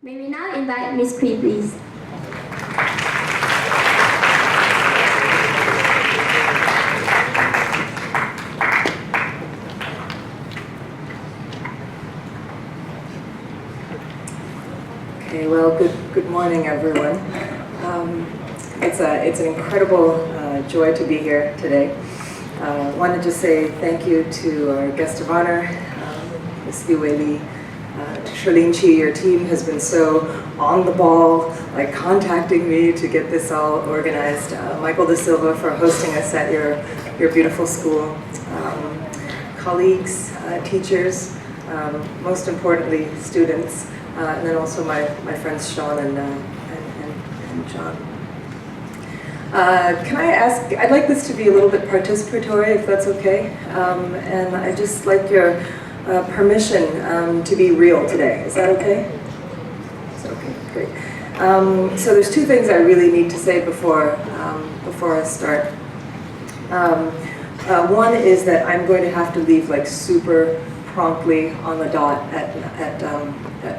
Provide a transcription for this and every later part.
May we now invite Ms. Cree, please. Okay, well, good morning, everyone. It's an incredible joy to be here today. I want to just say thank you to our guest of honor, Ms. Liu Wei, to Charlene Chi. Your team has been so on the ball, like contacting me to get this all organized. Michael Da Silva for hosting us at your beautiful school. Colleagues, teachers, most importantly, students. And then also my friends Sean and John. Can I ask, I'd like this to be a little bit participatory, if that's okay. And I'd just like your permission to be real today. Is that okay? It's okay, great. So there's two things I really need to say before I start. One is that I'm going to have to leave like super promptly on the dot at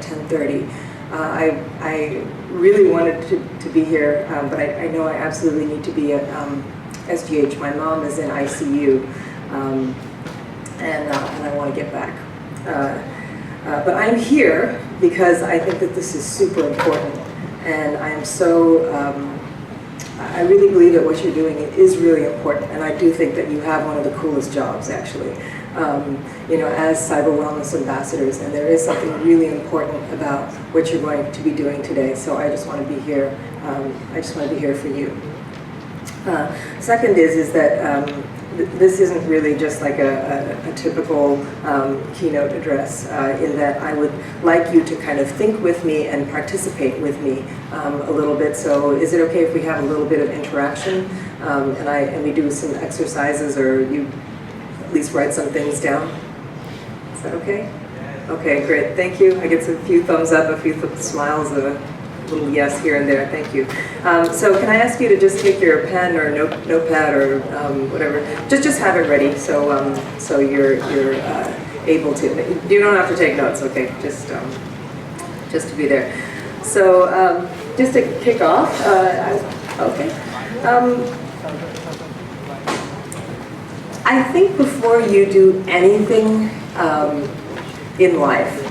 10:30. I really wanted to be here, but I know I absolutely need to be at SGH. My mom is in ICU, and I want to get back. But I'm here because I think that this is super important, and I'm so, I really believe that what you're doing is really important, and I do think that you have one of the coolest jobs, actually. You know, as cyber wellness ambassadors, and there is something really important about what you're going to be doing today. So I just want to be here. I just want to be here for you. Second is that this isn't really just like a typical keynote address. In that I would like you to kind of think with me and participate with me a little bit. So is it okay if we have a little bit of interaction and we do some exercises, or you at least write some things down? Is that okay? Okay, great. Thank you. I get a few thumbs up, a few smiles, a little yes here and there. Thank you. So can I ask you to just take your pen or notepad or whatever? Just have it ready so you're able to. You don't have to take notes. Okay, just to be there. So just to kick off. Okay. I think before you do anything in life,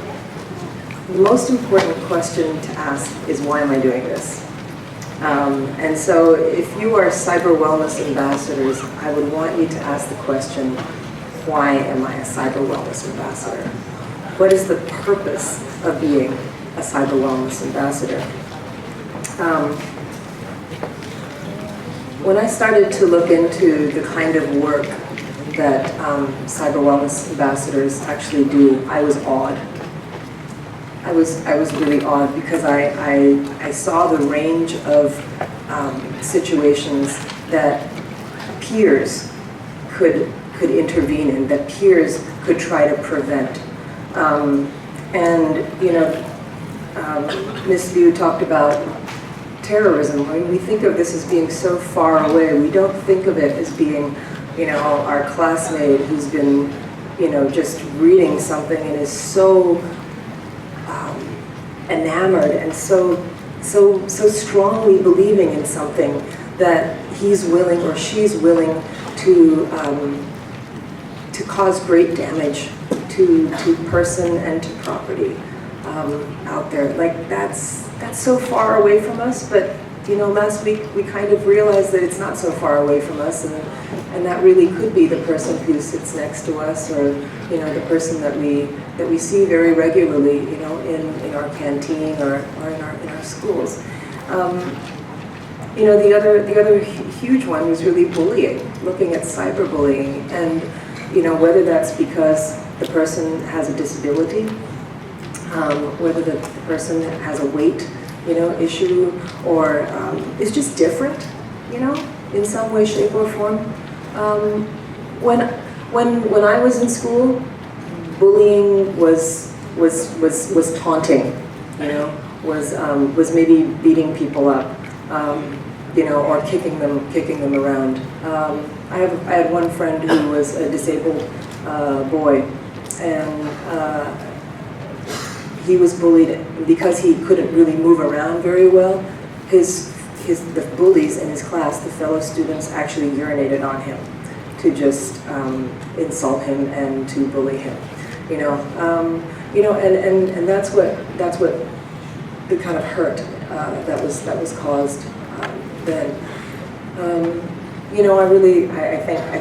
the most important question to ask is, why am I doing this? And so if you are cyber wellness ambassadors, I would want you to ask the question, why am I a cyber wellness ambassador? What is the purpose of being a cyber wellness ambassador? When I started to look into the kind of work that cyber wellness ambassadors actually do, I was awed. I was really awed because I saw the range of situations that peers could intervene in, that peers could try to prevent. And you know, Ms. Liu talked about terrorism. When we think of this as being so far away, we don't think of it as being, you know, our classmate who's been, you know, just reading something and is so enamored and so strongly believing in something that he's willing or she's willing to cause great damage to person and to property out there. Like that's so far away from us, but you know, last week we kind of realized that it's not so far away from us, and that really could be the person who sits next to us, or you know, the person that we see very regularly, you know, in our canteen or in our schools. You know, the other huge one was really bullying, looking at cyberbullying, and you know, whether that's because the person has a disability, whether the person has a weight, you know, issue, or is just different, you know, in some way, shape, or form. When I was in school, bullying was taunting, you know, was maybe beating people up, you know, or kicking them around. I had one friend who was a disabled boy, and he was bullied because he couldn't really move around very well. The bullies in his class, the fellow students, actually urinated on him to just insult him and to bully him. And that's what the kind of hurt that was caused then. I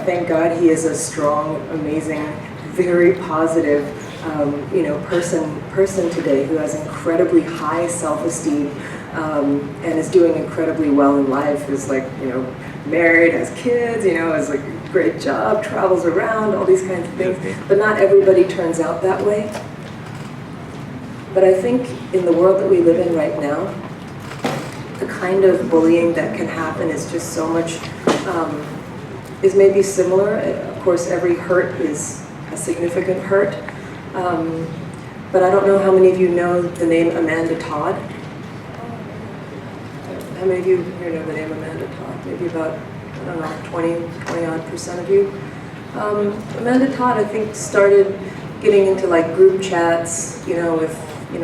thank God he is a strong, amazing, very positive, person today who has incredibly high self-esteem and is doing incredibly well in life. Is married, has kids, has a great job, travels around, all these kinds of things. But not everybody turns out that way. But I think in the world that we live in right now, the kind of bullying that can happen is just so much, is maybe similar. Of course, every hurt is a significant hurt. But I don't know how many of you know the name Amanda Todd. How many of you here know the name Amanda Todd? Maybe about, 20-odd% of you. Amanda Todd, I think, started getting into group chats, with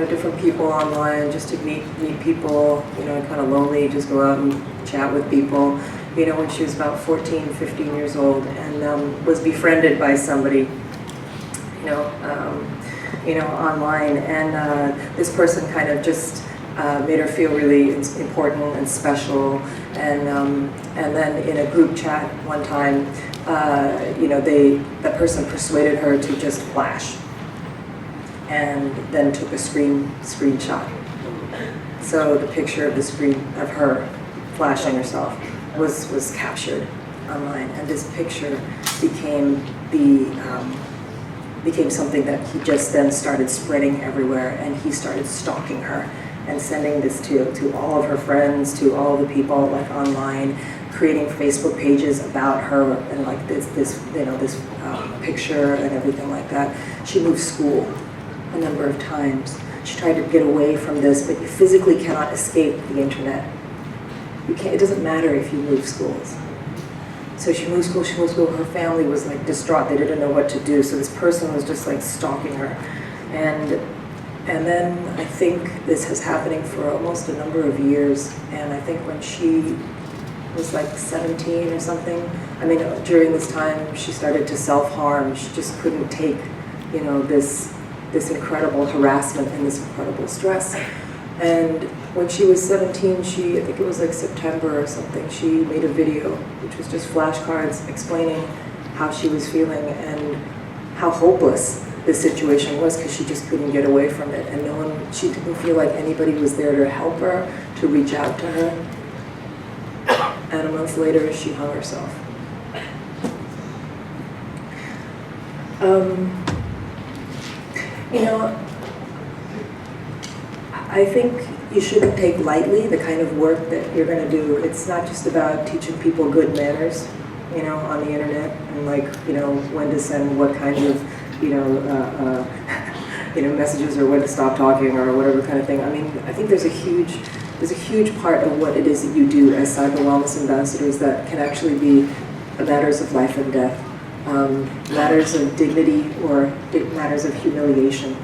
different people online, just to meet people, kind of lonely, just go out and chat with people, when she was about 14, 15 years old, and was befriended by somebody, online, and this person kind of just made her feel really important and special, and then in a group chat one time, that person persuaded her to just flash, and then took a screenshot. So the picture of the screen of her flashing herself was captured online, and this picture became something that he just then started spreading everywhere, and he started stalking her and sending this to all of her friends, to all the people online, creating Facebook pages about her and this picture and everything like that. She moved school a number of times. She tried to get away from this, but you physically cannot escape the internet. You can't. It doesn't matter if you move schools. So she moved school. Her family was distraught. They didn't know what to do. So this person was just stalking her, and then I think this is happening for almost a number of years. And I think when she was 17 or something, during this time she started to self-harm. She just couldn't take, this incredible harassment and this incredible stress. And when she was 17, I think it was September or something, she made a video, which was just flashcards explaining how she was feeling and how hopeless this situation was, because she just couldn't get away from it. And she didn't feel like anybody was there to help her, to reach out to her. And a month later, she hung herself. I think you shouldn't take lightly the kind of work that you're going to do. It's not just about teaching people good manners, on the internet, and when to send what kind of, messages, or when to stop talking, or whatever kind of thing. I think there's a huge part of what it is that you do as cyber wellness ambassadors that can actually be matters of life and death, matters of dignity, or matters of humiliation.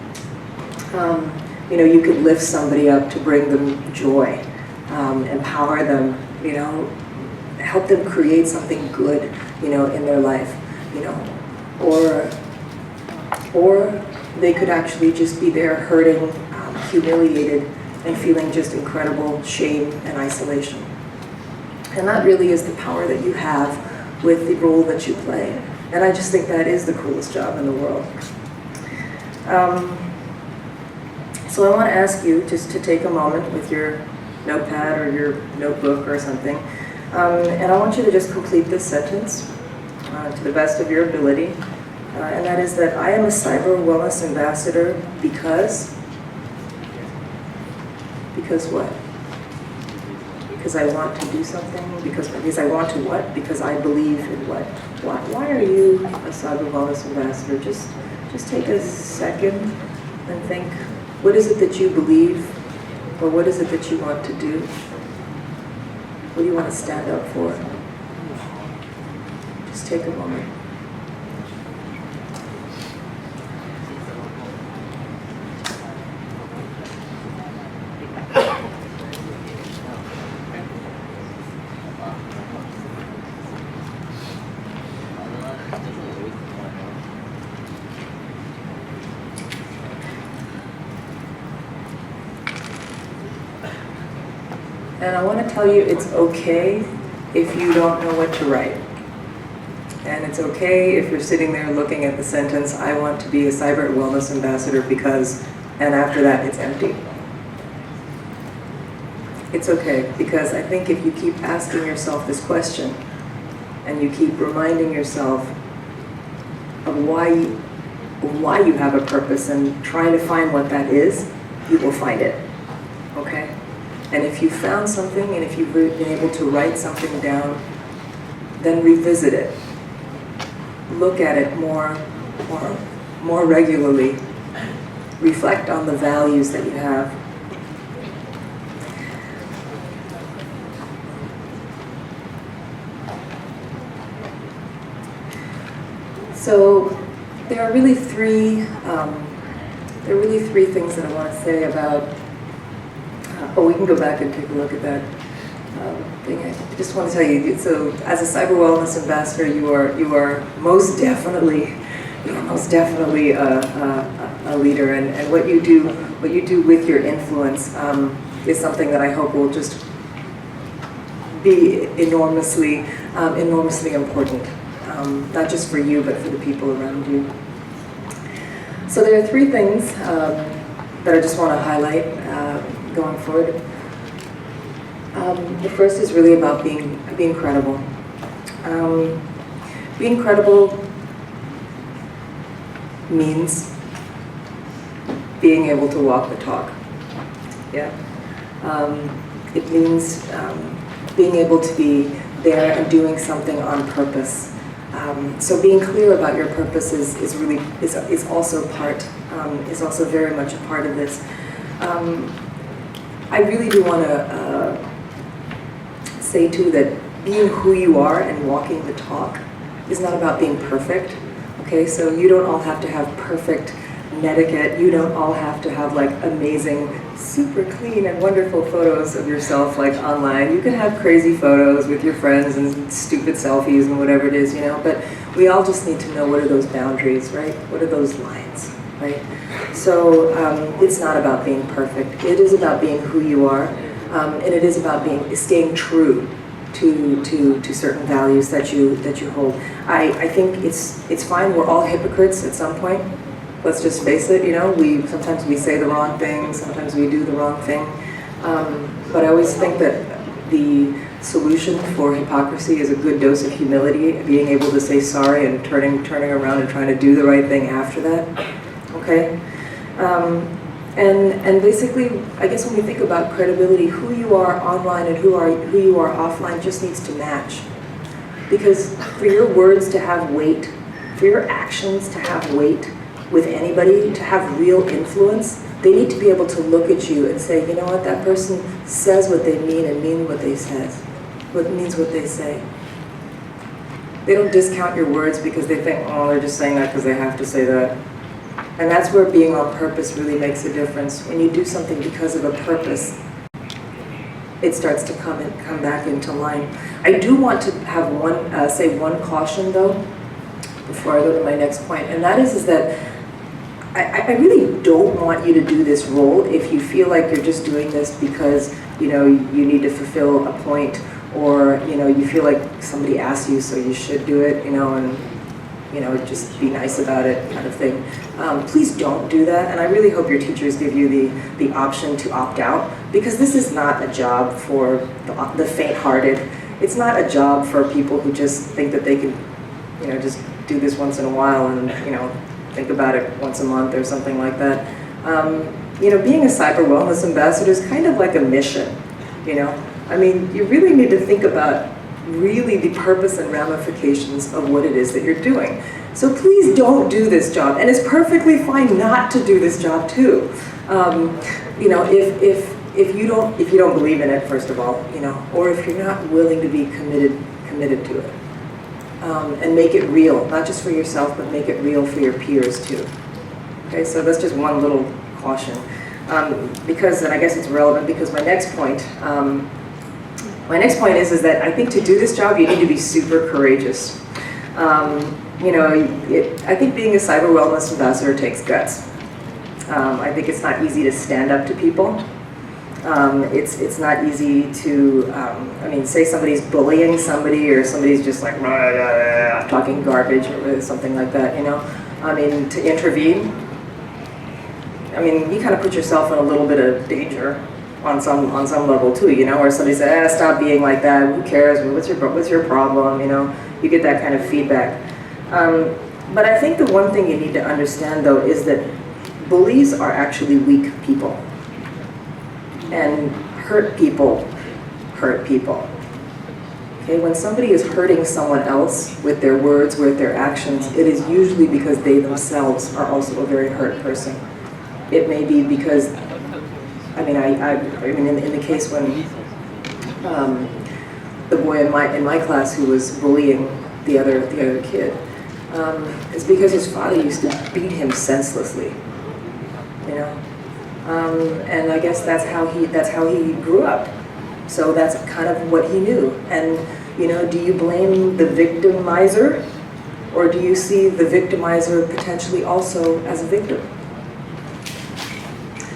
You could lift somebody up to bring them joy, empower them, help them create something good, in their life, or they could actually just be there hurting, humiliated, and feeling just incredible shame and isolation. And that really is the power that you have with the role that you play. And I just think that is the coolest job in the world. So I want to ask you just to take a moment with your notepad or your notebook or something, and I want you to just complete this sentence to the best of your ability, and that is that I am a cyber wellness ambassador because what? Because I want to do something? Because I want to what? Because I believe in what? Why are you a cyber wellness ambassador? Just take a second and think, what is it that you believe, or what is it that you want to do? What do you want to stand up for? Just take a moment. And I want to tell you it's okay if you don't know what to write. And it's okay if you're sitting there looking at the sentence, I want to be a cyber wellness ambassador because, and after that it's empty. It's okay, because I think if you keep asking yourself this question and you keep reminding yourself of why you have a purpose and trying to find what that is, you will find it, okay? And if you found something and if you've been able to write something down, then revisit it. Look at it more regularly. Reflect on the values that you have. So there are really three things that I want to say about. We can go back and take a look at that thing. I just want to tell you. So, as a cyber wellness ambassador, you are most definitely a leader, and what you do with your influence is something that I hope will just be enormously important. Not just for you, but for the people around you. So there are three things that I just want to highlight going forward. The first is really about being credible. Being credible means being able to walk the talk. Yeah. It means being able to be there and doing something on purpose. So being clear about your purpose is also very much a part of this. I really do want to say too that being who you are and walking the talk is not about being perfect. Okay, so you don't all have to have perfect netiquette. You don't all have to have like amazing, super clean and wonderful photos of yourself like online. You can have crazy photos with your friends and stupid selfies and whatever it is, you know, but we all just need to know what are those boundaries, right? What are those lines, right? So it's not about being perfect. It is about being who you are, and it is about staying true to certain values that you hold. I think it's fine. We're all hypocrites at some point. Let's just face it, you know, sometimes we say the wrong thing, sometimes we do the wrong thing. But I always think that the solution for hypocrisy is a good dose of humility, being able to say sorry and turning around and trying to do the right thing after that. Okay? And basically, I guess when we think about credibility, who you are online and who you are offline just needs to match. Because for your words to have weight, for your actions to have weight, with anybody, to have real influence, they need to be able to look at you and say, you know what, that person says what they mean and means what they say. They don't discount your words because they think, oh, they're just saying that because they have to say that. And that's where being on purpose really makes a difference. When you do something because of a purpose, it starts to come back into line. I do want to have say one caution though, before I go to my next point, and that is that I really don't want you to do this role if you feel like you're just doing this because, you know, you need to fulfill a point, or, you know, you feel like somebody asked you so you should do it, you know, and, you know, just be nice about it kind of thing. Please don't do that, and I really hope your teachers give you the option to opt out, because this is not a job for the faint-hearted. It's not a job for people who just think that they can, you know, just do this once in a while and, you know, think about it once a month or something like that. You know, being a cyber wellness ambassador is kind of like a mission, you know. I mean, you really need to think about really the purpose and ramifications of what it is that you're doing. So please don't do this job, and it's perfectly fine not to do this job too. You know, if you don't believe in it, first of all, you know, or if you're not willing to be committed to it. And make it real, not just for yourself, but make it real for your peers too. Okay, so that's just one little caution. Because, and I guess it's relevant because my next point is that I think to do this job, you need to be super courageous. You know, I think being a cyber wellness ambassador takes guts. I think it's not easy to stand up to people. It's not easy to, I mean, say somebody's bullying somebody or somebody's just like talking garbage or something like that, you know? I mean, to intervene, I mean, you kind of put yourself in a little bit of danger on some level too, you know, where somebody says, stop being like that, who cares, what's your problem, you know? You get that kind of feedback. But I think the one thing you need to understand though is that bullies are actually weak people. And hurt people hurt people. Okay, when somebody is hurting someone else with their words, with their actions, it is usually because they themselves are also a very hurt person. It may be because, I mean, in the case when the boy in my class who was bullying the other kid, it's because his father used to beat him senselessly, you know. And I guess that's how he grew up. So that's kind of what he knew. And you know, do you blame the victimizer, or do you see the victimizer potentially also as a victim?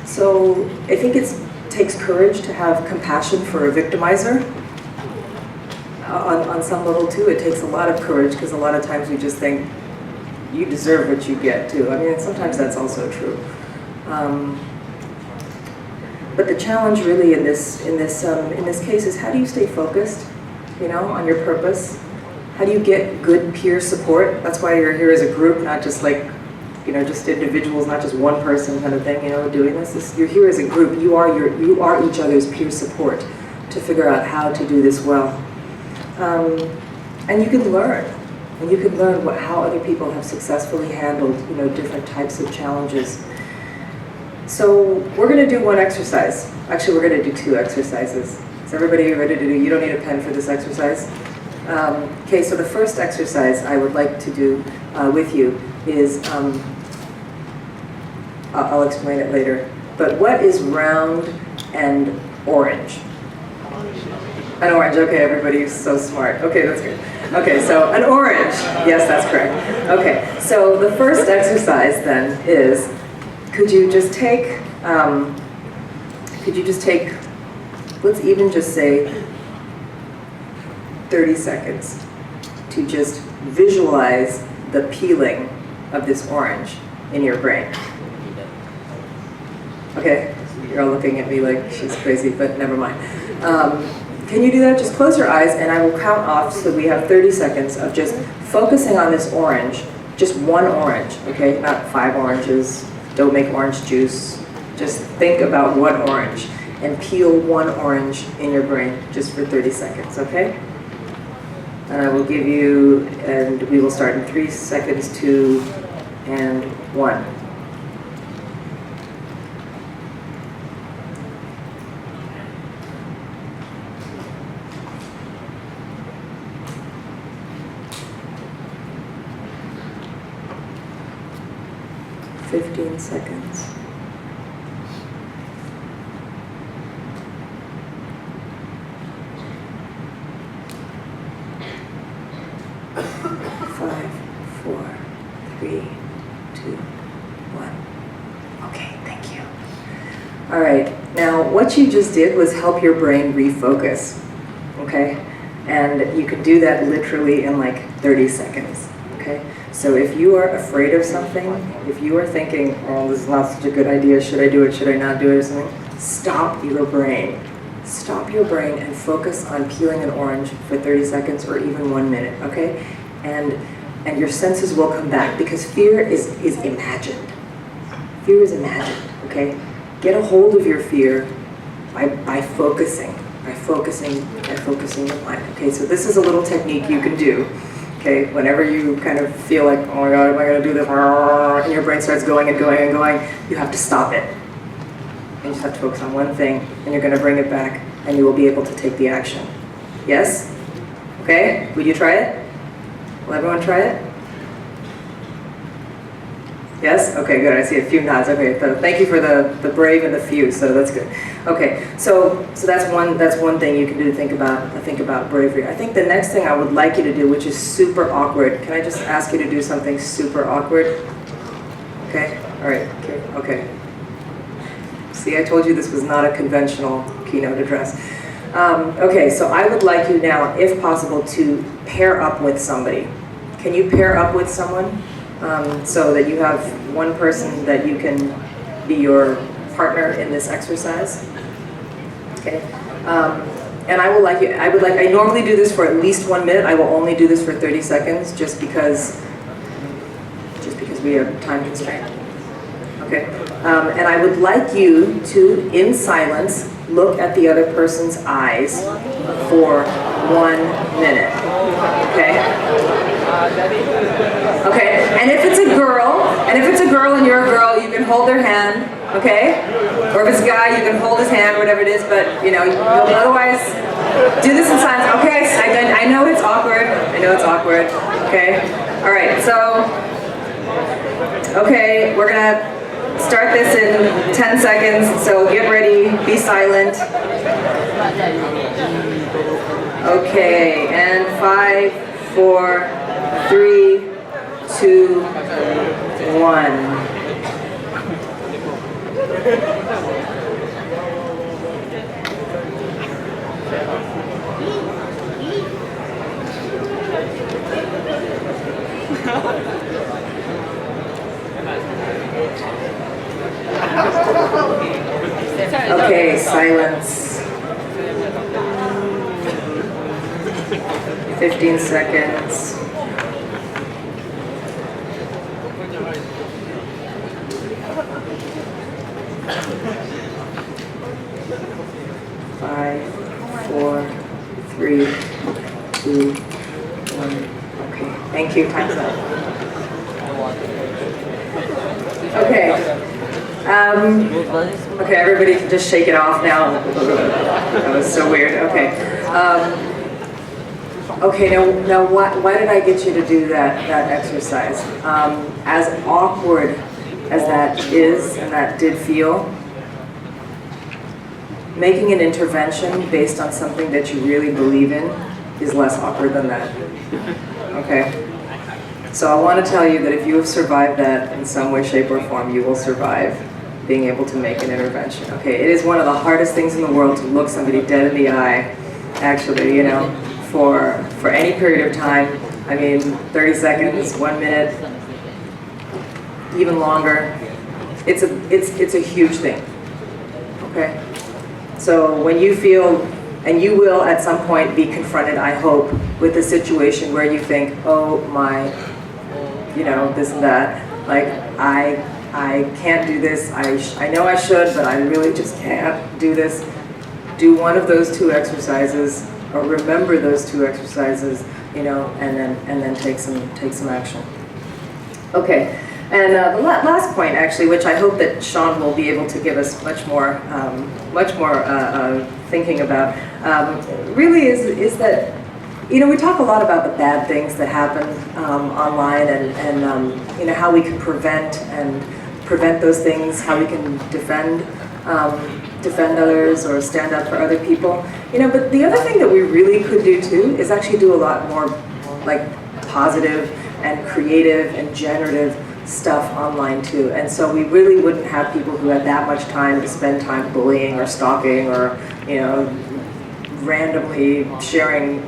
So I think it takes courage to have compassion for a victimizer. On some level too, it takes a lot of courage, because a lot of times we just think you deserve what you get too. I mean, sometimes that's also true. But the challenge really in this case is, how do you stay focused, you know, on your purpose? How do you get good peer support? That's why you're here as a group, not just like, you know, just individuals, not just one person kind of thing, you know, doing this. You're here as a group. You are each other's peer support to figure out how to do this well. And you can learn. And you can learn how other people have successfully handled, you know, different types of challenges. So we're going to do one exercise. Actually, we're going to do two exercises. Is everybody ready to do? You don't need a pen for this exercise. Okay, so the first exercise I would like to do with you is, I'll explain it later, but what is round and orange? An orange, okay, everybody's so smart. Okay, that's good. Okay, so an orange, yes, that's correct. Okay, so the first exercise then is, could you just take, let's even just say 30 seconds to just visualize the peeling of this orange in your brain. Okay, you're all looking at me like she's crazy, but never mind. Can you do that? Just close your eyes and I will count off, so we have 30 seconds of just focusing on this orange, just one orange, okay? Not 5 oranges. Don't make orange juice. Just think about one orange and peel one orange in your brain just for 30 seconds, okay? And I will give you, and we will start in 3 seconds, 2, and 1. Seconds. 5, 4, 3, 2, 1. Okay, thank you. All right, now what you just did was help your brain refocus, okay? And you can do that literally in like 30 seconds, okay? So if you are afraid of something, if you are thinking, oh, this is not such a good idea, should I do it, should I not do it, or something, stop your brain. Stop your brain and focus on peeling an orange for 30 seconds or even 1 minute, okay? And your senses will come back, because fear is imagined. Fear is imagined, okay? Get a hold of your fear by focusing your mind. Okay, so this is a little technique you can do. Okay, whenever you kind of feel like, oh my God, am I going to do this? And your brain starts going and going and going, you have to stop it. And you just have to focus on one thing, and you're going to bring it back, and you will be able to take the action. Yes? Okay, would you try it? Will everyone try it? Yes? Okay, good. I see a few nods. Okay, so thank you for the brave and the few, so that's good. Okay, so that's one thing you can do to think about bravery. I think the next thing I would like you to do, which is super awkward, can I just ask you to do something super awkward? Okay? All right, okay. See See, I told you this was not a conventional keynote address. Okay, so I would like you now, if possible, to pair up with somebody. Can you pair up with someone so that you have one person that you can be your partner in this exercise? Okay. And I would like, I normally do this for at least 1 minute. I will only do this for 30 seconds just because we have time constraint. Okay. And I would like you to, in silence, look at the other person's eyes for 1 minute. Okay? Okay. And if it's a girl, and you're a girl, you can hold their hand. Okay? Or if it's a guy, you can hold his hand, whatever it is, but you'll otherwise do this in silence. Okay, I know it's awkward. Okay? Alright, so, okay, we're gonna start this in 10 seconds, so get ready, be silent. Okay, and 5, 4, 3, 2, 1. Okay, silence. 15 seconds. Five, 4, 3, 2, 1. Okay, thank you. Time's up. Okay. Okay, everybody can just shake it off now. That was so weird. Okay. Okay, now why did I get you to do that exercise? As awkward as that is and that did feel, making an intervention based on something that you really believe in is less awkward than that. Okay? So I want to tell you that if you have survived that in some way, shape, or form, you will survive being able to make an intervention. Okay, it is one of the hardest things in the world to look somebody dead in the eye, actually, for any period of time. I mean, 30 seconds, 1 minute, even longer. It's a huge thing. Okay? So when you feel, and you will at some point be confronted, I hope, with a situation where you think, oh my, this and that, like I can't do this, I know I should, but I really just can't do this. Do one of those 2 exercises, or remember those 2 exercises, and then take some action. Okay, and the last point, actually, which I hope that Sean will be able to give us much more thinking about, really is that, we talk a lot about the bad things that happen online, and how we can prevent those things, how we can defend others or stand up for other people. But the other thing that we really could do too is actually do a lot more like positive and creative and generative stuff online too. And so we really wouldn't have people who had that much time to spend time bullying or stalking or, randomly sharing,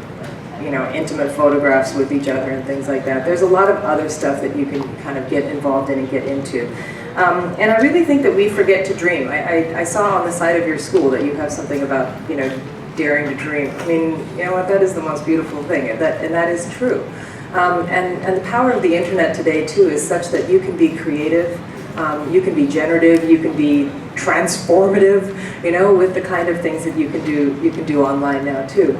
intimate photographs with each other and things like that. There's a lot of other stuff that you can kind of get involved in and get into. And I really think that we forget to dream. I saw on the side of your school that you have something about, daring to dream. I mean, you know what, that is the most beautiful thing, and that is true. And the power of the internet today too is such that you can be creative, you can be generative, you can be transformative, with the kind of things that you can do online now too.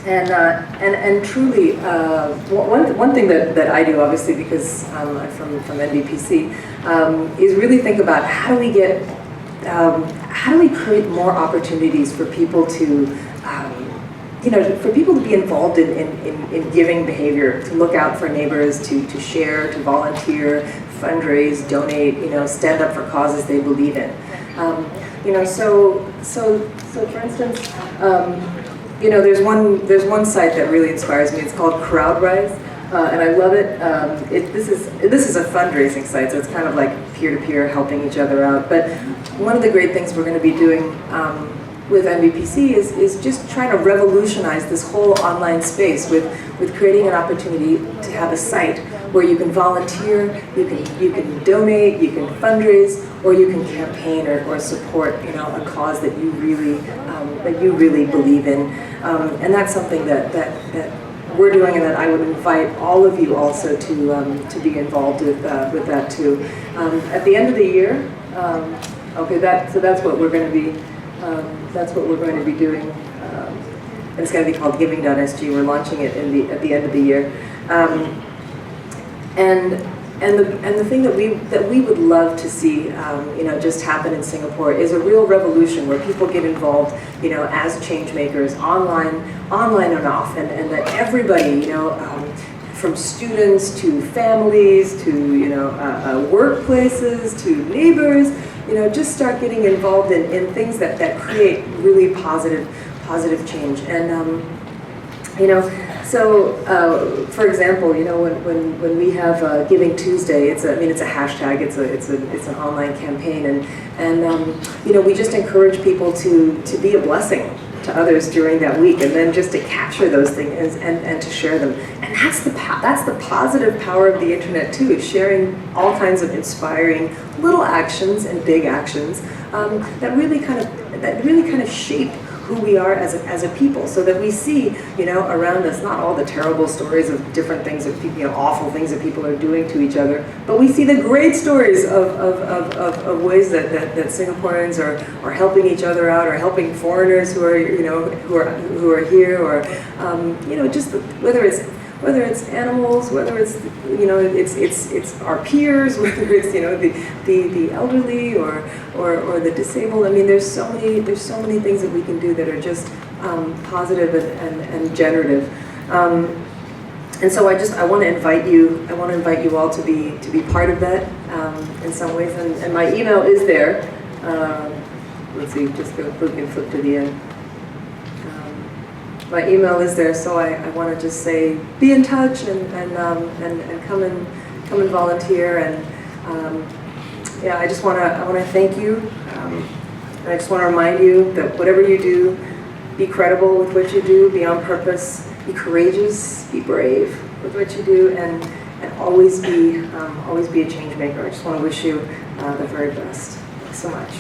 And truly, one thing that I do, obviously, because I'm from NBPC, is really think about how do we create more opportunities for people to, for people to be involved in giving behavior, to look out for neighbors, to share, to volunteer, fundraise, donate, stand up for causes they believe in. So for instance. There's one site that really inspires me. It's called CrowdRise, and I love it. This is a fundraising site, so it's kind of like peer-to-peer, helping each other out. But one of the great things we're going to be doing with MVPC is just trying to revolutionize this whole online space with creating an opportunity to have a site where you can volunteer, you can donate, you can fundraise, or you can campaign or support a cause that you really believe in, and that's something that we're doing, and that I would invite all of you also to be involved with that too. At the end of the year, okay, that's what we're going to be. That's what we're going to be doing. And it's going to be called Giving.sg. We're launching it at the end of the year. And the thing that we would love to see, just happen in Singapore is a real revolution where people get involved, as change makers, online and off, and that everybody, from students to families to workplaces to neighbors, just start getting involved in things that create really positive change. And so for example, when we have Giving Tuesday, it's a hashtag, it's an online campaign, and we just encourage people to be a blessing to others during that week, and then just to capture those things and to share them. And that's the positive power of the internet too, sharing all kinds of inspiring little actions and big actions that really kind of shape who we are as a people, so that we see around us not all the terrible stories of different things that people, awful things that people are doing to each other, but we see the great stories of ways that Singaporeans are helping each other out, or helping foreigners who are here, or just whether it's animals, whether it's it's our peers, whether it's the elderly or the disabled. I mean, there's so many things that we can do that are just positive and generative. And so I want to invite you all to be part of that in some ways. And my email is there. Let's see, just go flip to the end. My email is there, so I want to just say, be in touch and come and volunteer, and I just want to thank you, and I just want to remind you that whatever you do, be credible with what you do, be on purpose, be courageous, be brave with what you do, and always be a change maker. I just want to wish you the very best. Thanks so much.